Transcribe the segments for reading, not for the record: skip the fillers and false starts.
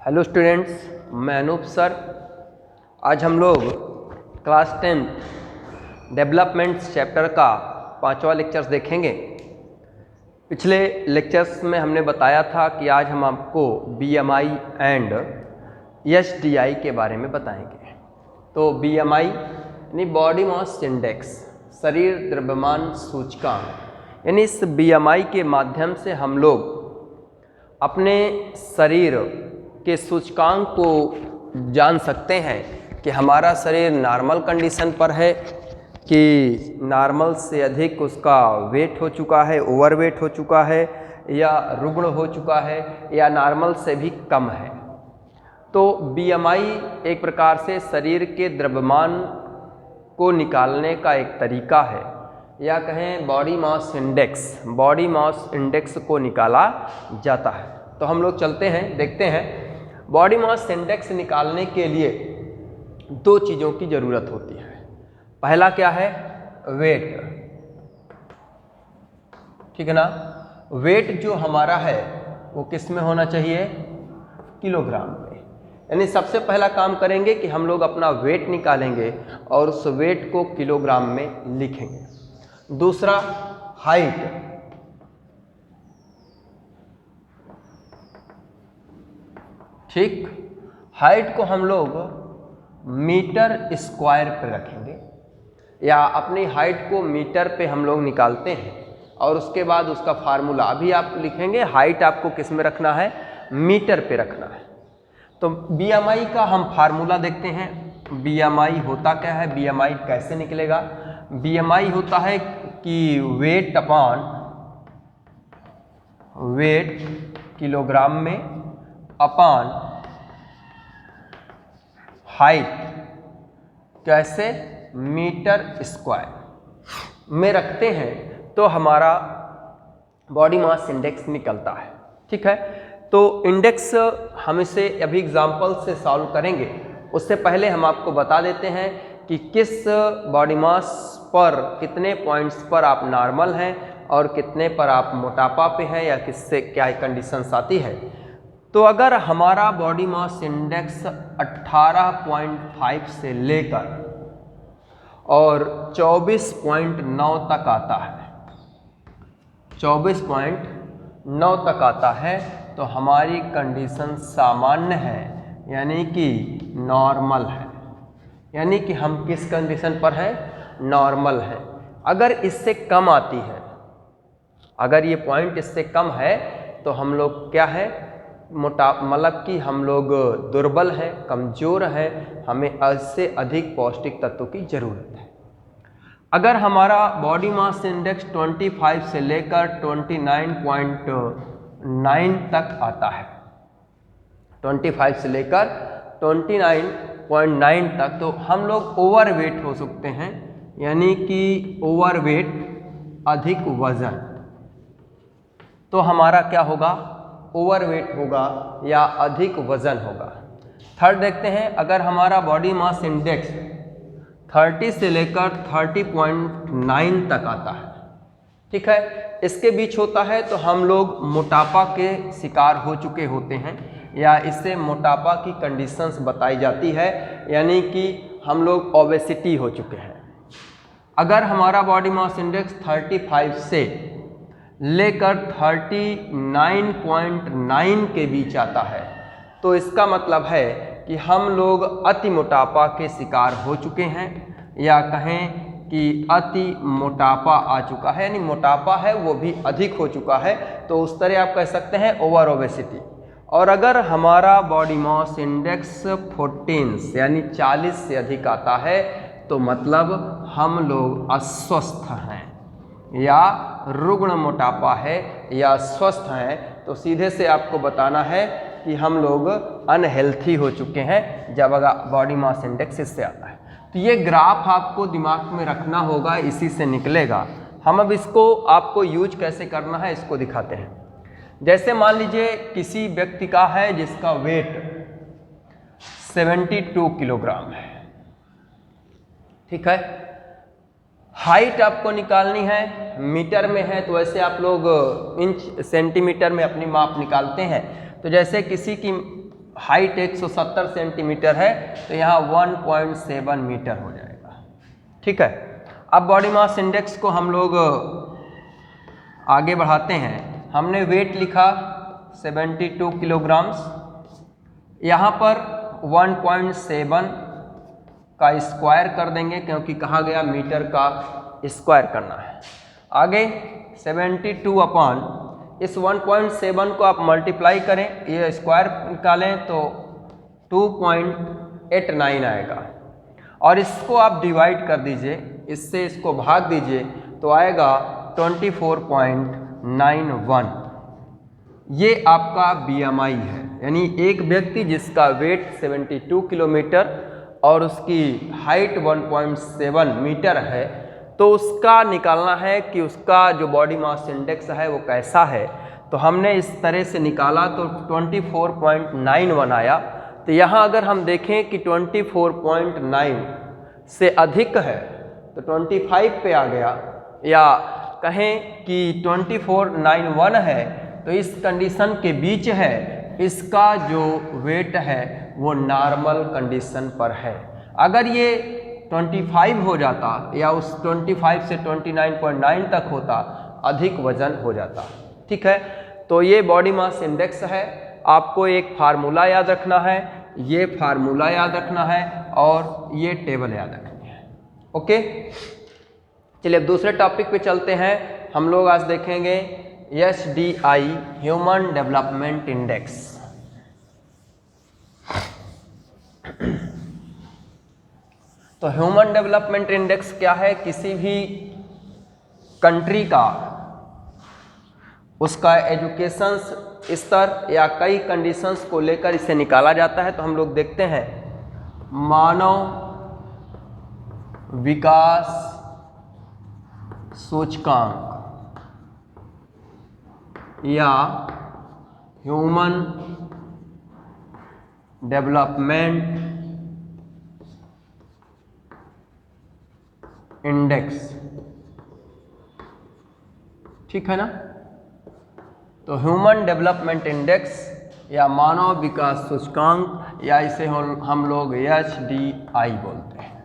Hello students, मैं Anoop sir. आज हम लोग क्लास 10 डेवलपमेंट्स चैप्टर का 5वां लेक्चर्स देखेंगे। पिछले लेक्चर्स में हमने बताया था कि आज हम आपको बीएमआई एंड एसडीआई के बारे में बताएंगे। तो बीएमआई यानी बॉडी मास इंडेक्स, शरीर द्रव्यमान सूचकांक, यानी इस बीएमआई के माध्यम से हम लोग अपने शरीर के सूचकांक को जान सकते हैं कि हमारा शरीर नॉर्मल कंडीशन पर है कि नॉर्मल से अधिक उसका वेट हो चुका है, ओवरवेट हो चुका है, या रुग्ण हो चुका है, या नॉर्मल से भी कम है। तो बीएमआई एक प्रकार से शरीर के द्रव्यमान को निकालने का एक तरीका है, या कहें बॉडी मास इंडेक्स को निकाला जाता है। तो हम लोग चलते हैं, देखते हैं। बॉडी मास इंडेक्स निकालने के लिए दो चीज़ों की ज़रूरत होती है। पहला क्या है? वेट, ठीक है ना। वेट जो हमारा है वो किस में होना चाहिए? किलोग्राम में। यानी सबसे पहला काम करेंगे कि हम लोग अपना वेट निकालेंगे और उस वेट को किलोग्राम में लिखेंगे। दूसरा हाइट, ठीक। हाइट को हम लोग मीटर स्क्वायर पे रखेंगे, या अपनी हाइट को मीटर पे हम लोग निकालते हैं और उसके बाद उसका फार्मूला अभी आप लिखेंगे। हाइट आपको किस में रखना है? मीटर पे रखना है। तो बीएमआई का हम फार्मूला देखते हैं। बीएमआई होता क्या है? बीएमआई कैसे निकलेगा? बीएमआई होता है कि वेट अपॉन वेट किलोग्राम में अपॉन हाइट, कैसे? मीटर स्क्वायर में रखते हैं तो हमारा बॉडी मास इंडेक्स निकलता है, ठीक है। तो इंडेक्स हम इसे अभी एग्जांपल से सॉल्व करेंगे। उससे पहले हम आपको बता देते हैं कि किस बॉडी मास पर कितने पॉइंट्स पर आप नॉर्मल हैं और कितने पर आप मोटापा पे हैं, या किससे क्या कंडीशंस आती है। तो अगर हमारा बॉडी मास इंडेक्स 18.5 से लेकर और 24.9 तक आता है, 24.9 तक आता है, तो हमारी कंडीशन सामान्य है, यानी कि नॉर्मल है। यानी कि हम किस कंडीशन पर हैं? नॉर्मल है। अगर इससे कम आती है, अगर ये पॉइंट इससे कम है, तो हम लोग क्या है? मतलब कि हम लोग दुर्बल हैं, कमज़ोर हैं, हमें इससे अधिक पौष्टिक तत्वों की ज़रूरत है। अगर हमारा बॉडी मास इंडेक्स 25 से लेकर 29.9 तक आता है, 25 से लेकर 29.9 तक, तो हम लोग ओवरवेट हो सकते हैं। यानी कि ओवरवेट, अधिक वजन। तो हमारा क्या होगा? ओवरवेट होगा या अधिक वजन होगा। थर्ड देखते हैं। अगर हमारा बॉडी मास इंडेक्स 30 से लेकर 30.9 तक आता है, ठीक है, इसके बीच होता है, तो हम लोग मोटापा के शिकार हो चुके होते हैं, या इससे मोटापा की कंडीशंस बताई जाती है, यानी कि हम लोग ओबेसिटी हो चुके हैं। अगर हमारा बॉडी मास इंडेक्स 35 से लेकर 39.9 के बीच आता है, तो इसका मतलब है कि हम लोग अति मोटापा के शिकार हो चुके हैं, या कहें कि अति मोटापा आ चुका है, यानी मोटापा है वो भी अधिक हो चुका है। तो उस तरह आप कह सकते हैं ओवर ओबेसिटी। और अगर हमारा बॉडी मास इंडेक्स 14 यानी 40 से अधिक आता है, तो मतलब हम लोग अस्वस्थ हैं, या रुग्ण मोटापा है, या स्वस्थ हैं। तो सीधे से आपको बताना है कि हम लोग अनहेल्थी हो चुके हैं जब बॉडी मास इंडेक्स इससे आता है। तो ये ग्राफ आपको दिमाग में रखना होगा, इसी से निकलेगा। हम अब इसको आपको यूज कैसे करना है इसको दिखाते हैं। जैसे मान लीजिए किसी व्यक्ति का है जिसका वेट 72 किलोग्राम है, ठीक है। हाइट आपको निकालनी है, मीटर में है तो वैसे आप लोग इंच सेंटीमीटर में अपनी माप निकालते हैं। तो जैसे किसी की हाइट 170 सेंटीमीटर है तो यहाँ 1.7 मीटर हो जाएगा। ठीक है, अब बॉडी मास इंडेक्स को हम लोग आगे बढ़ाते हैं। हमने वेट लिखा 72 किलोग्राम्स, यहाँ पर 1.7 का स्क्वायर कर देंगे क्योंकि कहा गया मीटर का स्क्वायर करना है। आगे 72 अपॉन इस 1.7 को आप मल्टीप्लाई करें, ये स्क्वायर निकालें तो 2.89 आएगा और इसको आप डिवाइड कर दीजिए, इससे इसको भाग दीजिए तो आएगा 24.91। ये आपका BMI है, यानी एक व्यक्ति जिसका वेट 72 किलोमीटर और उसकी हाइट 1.7 मीटर है तो उसका निकालना है कि उसका जो बॉडी मास इंडेक्स है वो कैसा है। तो हमने इस तरह से निकाला तो 24.91 आया। तो यहाँ अगर हम देखें कि 24.9 से अधिक है तो 25 पे आ गया, या कहें कि 2491 है तो इस कंडीशन के बीच है, इसका जो वेट है वो नॉर्मल कंडीशन पर है। अगर ये 25 हो जाता या उस 25 से 29.9 तक होता, अधिक वजन हो जाता। ठीक है, तो ये बॉडी मास इंडेक्स है। आपको एक फार्मूला याद रखना है, ये फार्मूला याद रखना है और ये टेबल याद रखनी है। ओके, चलिए अब दूसरे टॉपिक पे चलते हैं। हम लोग आज देखेंगे HDI ह्यूमन डेवलपमेंट इंडेक्स। तो ह्यूमन डेवलपमेंट इंडेक्स क्या है? किसी भी कंट्री का उसका एजुकेशन स्तर या कई कंडीशंस को लेकर इसे निकाला जाता है। तो हम लोग देखते हैं मानव विकास सूचकांक या ह्यूमन डेवलपमेंट इंडेक्स। ठीक है ना? तो ह्यूमन डेवलपमेंट इंडेक्स या मानव विकास सूचकांक या इसे हम लोग HDI बोलते हैं।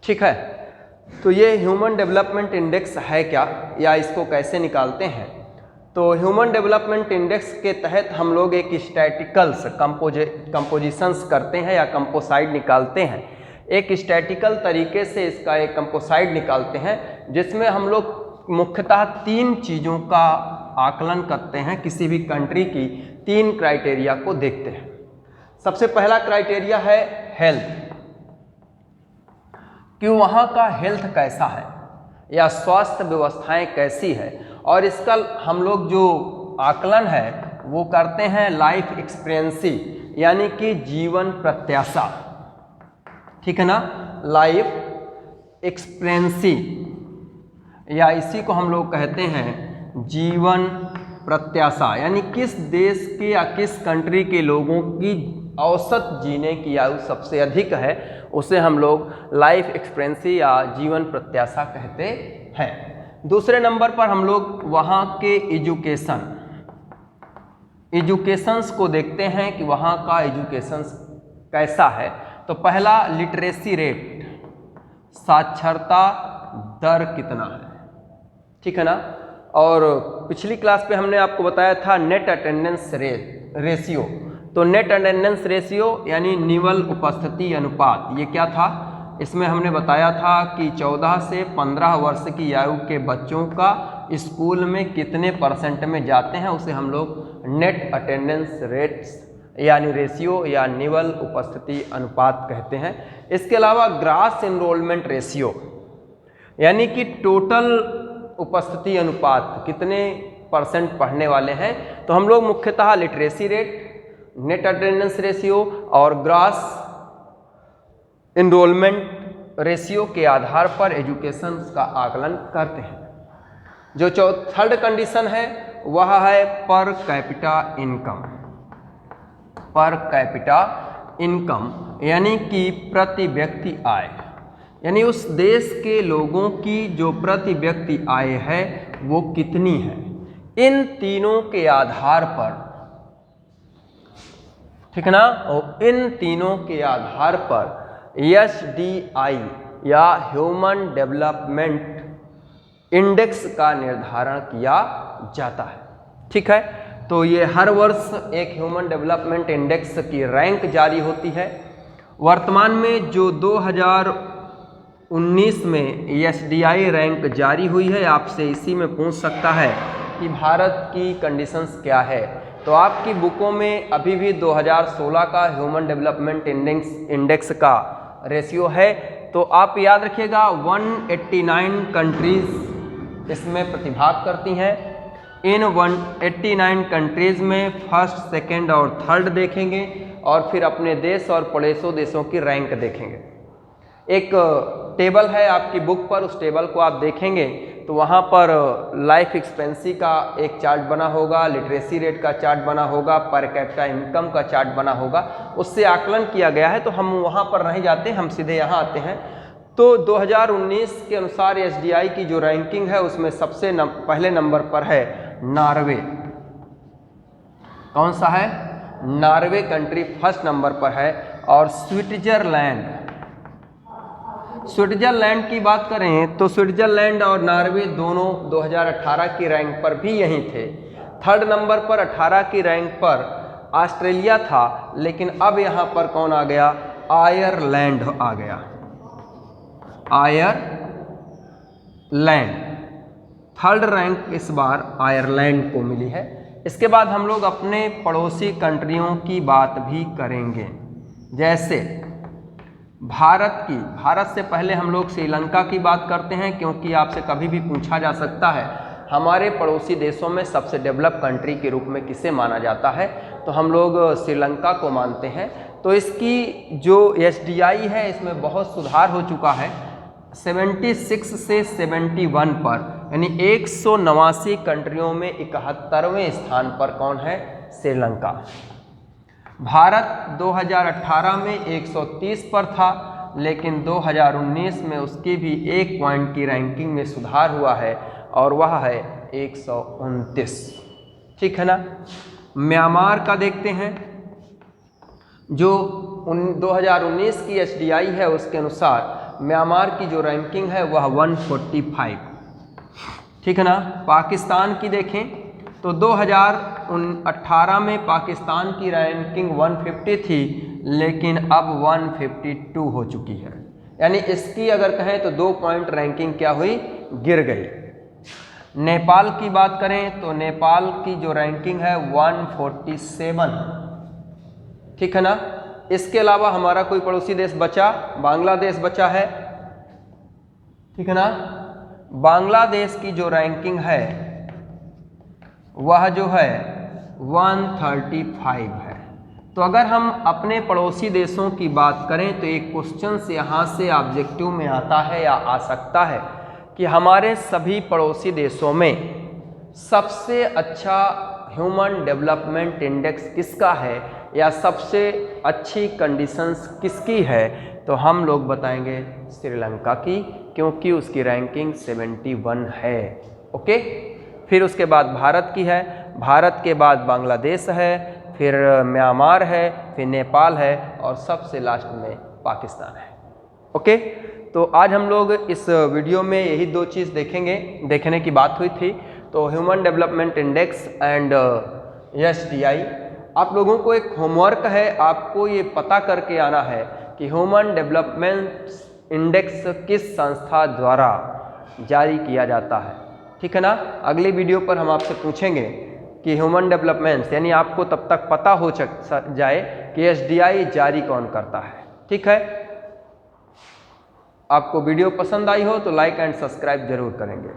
ठीक है, तो ये ह्यूमन डेवलपमेंट इंडेक्स है क्या या इसको कैसे निकालते हैं? तो ह्यूमन डेवलपमेंट इंडेक्स के तहत हम लोग एक स्टैटिकल्स कंपोजिशंस करते हैं या कंपोसाइड निकालते हैं। एक स्टैटिकल तरीके से इसका एक कंपोसाइड निकालते हैं जिसमें हम लोग मुख्यतः 3 चीज़ों का आकलन करते हैं। किसी भी कंट्री की 3 क्राइटेरिया को देखते हैं। सबसे पहला क्राइटेरिया है हेल्थ, कि वहाँ का हेल्थ कैसा है या स्वास्थ्य व्यवस्थाएं कैसी है, और इसका हम लोग जो आकलन है वो करते हैं लाइफ एक्सपेरियंसी यानी कि जीवन प्रत्याशा। ठीक है ना? लाइफ एक्सपेरियंसी या इसी को हम लोग कहते हैं जीवन प्रत्याशा, यानी किस देश के या किस कंट्री के लोगों की औसत जीने की आयु सबसे अधिक है, उसे हम लोग लाइफ एक्सपेरियंसी या जीवन प्रत्याशा कहते हैं। दूसरे नंबर पर हम लोग वहाँ के एजुकेशंस को देखते हैं कि वहाँ का एजुकेशंस कैसा है। तो पहला लिटरेसी रेट, साक्षरता दर कितना है। ठीक है ना? और पिछली क्लास पे हमने आपको बताया था नेट अटेंडेंस रेशियो। तो नेट अटेंडेंस रेशियो यानी निवल उपस्थिति अनुपात, ये क्या था? इसमें हमने बताया था कि 14 से 15 वर्ष की आयु के बच्चों का स्कूल में कितने % में जाते हैं, उसे हम लोग नेट अटेंडेंस रेट्स यानी रेशियो या निवल उपस्थिति अनुपात कहते हैं। इसके अलावा ग्रास एनरोलमेंट रेशियो यानी कि टोटल उपस्थिति अनुपात, कितने % पढ़ने वाले हैं। तो हम लोग मुख्यतः literacy rate, net attendance ratio और ग्रास एनरोलमेंट रेशियो के आधार पर एजुकेशन का आकलन करते हैं। जो थर्ड कंडीशन है वह है per capita income. Per capita income यानी कि प्रति व्यक्ति आय, यानी उस देश के लोगों की जो प्रति व्यक्ति आय है वो कितनी है। इन तीनों के आधार पर ठीक है ना। और इन तीनों के आधार पर SDI या ह्यूमन डेवलपमेंट इंडेक्स का निर्धारण किया जाता है। ठीक है, तो ये हर वर्ष एक ह्यूमन डेवलपमेंट इंडेक्स की रैंक जारी होती है। वर्तमान में जो 2019 में SDI रैंक जारी हुई है, आपसे इसी में पूछ सकता है कि भारत की कंडीशंस क्या है। तो आपकी बुकों में अभी भी 2016 का ह्यूमन डेवलपमेंट इंडेक्स का रेशियो है। तो आप याद रखिएगा 189 कंट्रीज इसमें प्रतिभाग करती हैं। इन 189 कंट्रीज़ में फर्स्ट, सेकंड और थर्ड देखेंगे और फिर अपने देश और पड़ोसी देशों की रैंक देखेंगे। एक टेबल है आपकी बुक पर, उस टेबल को आप देखेंगे तो वहाँ पर लाइफ एक्सपेंसी का एक चार्ट बना होगा, लिटरेसी रेट का चार्ट बना होगा, पर कैपिटा इनकम का चार्ट बना होगा। उससे आकलन किया गया है, तो हम वहाँ पर नहीं जाते, हम सीधे यहाँ आते हैं। तो 2019 के अनुसार SDI की जो रैंकिंग है उसमें सबसे पहले नंबर पर है नॉर्वे। कौन सा है? नॉर्वे कंट्री फर्स्ट नंबर पर है। और स्विट्जरलैंड की बात करें तो स्विट्जरलैंड और नॉर्वे दोनों 2018 की रैंक पर भी यहीं थे। थर्ड नंबर पर 18 की रैंक पर ऑस्ट्रेलिया था, लेकिन अब यहाँ पर कौन आ गया? आयरलैंड आ गया। आयरलैंड थर्ड रैंक इस बार आयरलैंड को मिली है। इसके बाद हम लोग अपने पड़ोसी कंट्रियों की बात भी करेंगे, जैसे भारत से पहले हम लोग श्रीलंका की बात करते हैं, क्योंकि आपसे कभी भी पूछा जा सकता है हमारे पड़ोसी देशों में सबसे डेवलप कंट्री के रूप में किसे माना जाता है, तो हम लोग श्रीलंका को मानते हैं। तो इसकी जो SDI है इसमें बहुत सुधार हो चुका है। 76 से 71 पर, यानी 189 कंट्रियों में 71वें स्थान पर कौन है? श्रीलंका। भारत 2018 में 130 पर था, लेकिन 2019 में उसकी भी 1 पॉइंट की रैंकिंग में सुधार हुआ है और वह है 129। ठीक है ना। म्यांमार का देखते हैं, जो 2019 की SDI है उसके अनुसार म्यांमार की जो रैंकिंग है वह 145। ठीक है ना। पाकिस्तान की देखें तो 2018 में पाकिस्तान की रैंकिंग 150 थी, लेकिन अब 152 हो चुकी है। यानी इसकी अगर कहें तो 2 पॉइंट रैंकिंग क्या हुई? गिर गई। नेपाल की बात करें तो नेपाल की जो रैंकिंग है 147। ठीक है ना। इसके अलावा हमारा कोई पड़ोसी देश बचा? बांग्लादेश बचा है। ठीक है ना। बांग्लादेश की जो रैंकिंग है वह जो है 135 है। तो अगर हम अपने पड़ोसी देशों की बात करें तो एक क्वेश्चन से यहाँ से ऑब्जेक्टिव में आता है या आ सकता है कि हमारे सभी पड़ोसी देशों में सबसे अच्छा ह्यूमन डेवलपमेंट इंडेक्स किसका है या सबसे अच्छी कंडीशंस किसकी है, तो हम लोग बताएंगे श्रीलंका की, क्योंकि उसकी रैंकिंग 71 है। ओके। फिर उसके बाद भारत की है, भारत के बाद बांग्लादेश है, फिर म्यांमार है, फिर नेपाल है और सबसे लास्ट में पाकिस्तान है। ओके। तो आज हम लोग इस वीडियो में यही 2 चीज़ देखने की बात हुई थी। तो human development index and SDI। आप लोगों को एक होमवर्क है, आपको ये पता करके आना है कि ह्यूमन डेवलपमेंट इंडेक्स किस संस्था द्वारा जारी किया जाता है। ठीक है ना। अगली वीडियो पर हम आपसे पूछेंगे कि ह्यूमन डेवलपमेंट, यानी आपको तब तक पता हो जाए कि SDI जारी कौन करता है। ठीक है। आपको वीडियो पसंद आई हो तो लाइक एंड सब्सक्राइब जरूर करेंगे।